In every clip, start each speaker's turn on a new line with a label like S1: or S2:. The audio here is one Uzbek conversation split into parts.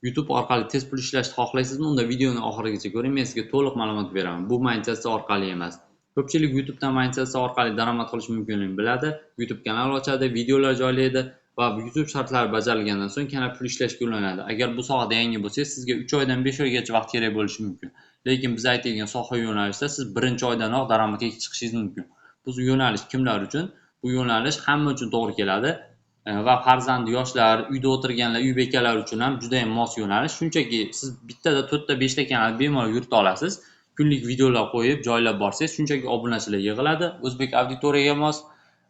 S1: YouTube orqali tez pul ishlashni xohlaysizmi? Unda videoni oxirigacha ko'ring, men sizga to'liq ma'lumot beraman. Bu monetizatsiya orqali emas. Ko'pchilik YouTubedan monetizatsiya orqali daromad qilish mumkinligini biladi. YouTube kanal ochadi, videolar joylaydi va YouTube shartlari bajarilgandan so'ng kanal pul ishlashga yo'llanadi. Agar bu sohada yangi bo'lsangiz, sizga 3 oydan 5 oygacha vaqt kerak bo'lishi mumkin. Lekin biz aytadigan soha yo'nalishda siz birinchi oydanoq daromadga chiqishingiz mumkin. Bu yo'nalish kimlar uchun? Bu yo'nalish hamma uchun to'g'ri keladi. Va farzandi yoshlar, uyda o'tirganlar, uy bekalari uchun ham juda ham mos yo'nalish. Shunchaki siz bittada 4 ta 5 ta kanal bemalol yurita olasiz. Kunlik videolar qo'yib, joylab borsangiz, shunchaki obunachilar yig'iladi. O'zbek auditoriyaga mos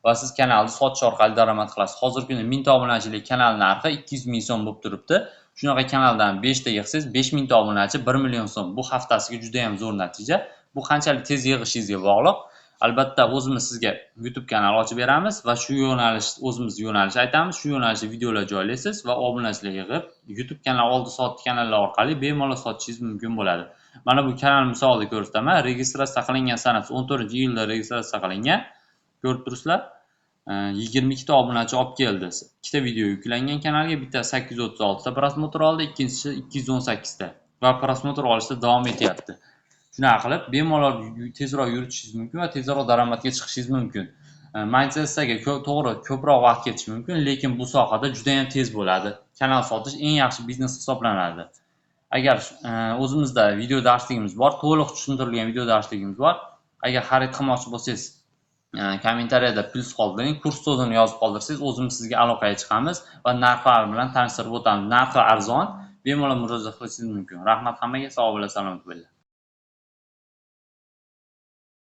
S1: va siz kanalni sotish orqali daromad qilasiz. Hozirgi kunda 1000 ta obunachilik kanal narxi 200 ming so'm bo'lib turibdi. Shunaqa kanaldan 5 ta yig'sangiz 5000 ta obunachi 1 million so'm. Bu haftasiga juda ham zo'r natija. Bu qanchalik tez yig'ishingizga bog'liq. Albatta o'zimiz sizga YouTube kanal ochib beramiz va shu yo'nalish o'zimiz yo'nalish aytamiz, shu yo'nalishda videolar joylaysiz va obunachilar yig'ib YouTube kanal oldi sotdi kanallar orqali bemalol sotishingiz mumkin bo'ladi. Mana bu kanal misolida ko'rsataman. Registratsiya qilingan sanasi 14-iyulda registratsiya qilingan. Ko'rib turibsizlar. 22 ta obunachi olib keldi. Ikkita video yuklangan kanalga, bittasi 836 ta prosmotr oldi, ikkinchisi 218 ta va prosmotr olishda davom etyapti. Shunaqa qilib bemalol tezroq yuritishingiz mumkin va tezroq daromadga chiqishingiz mumkin. Monetizatsiyaga to'g'ri ko'proq vaqt ketishi mumkin, lekin bu sohada juda ham tez bo'ladi. Kanal sotish eng yaxshi biznes hisoblanadi. Agar o'zimizda video darsligimiz bor, to'liq tushuntirilgan video darsligimiz bor. Agar xarid qilmoqchi bo'lsangiz, kommentariyada plus qoldiring, kurs so'zini yozib qoldirsangiz, o'zimiz sizga aloqaga chiqamiz va narxlar bilan tanishtirib o'tamiz. Narxi arzon, bemalol murojaat qilishingiz mumkin. Rahmat hammaga, sog' bo'ling, salomat bo'ling.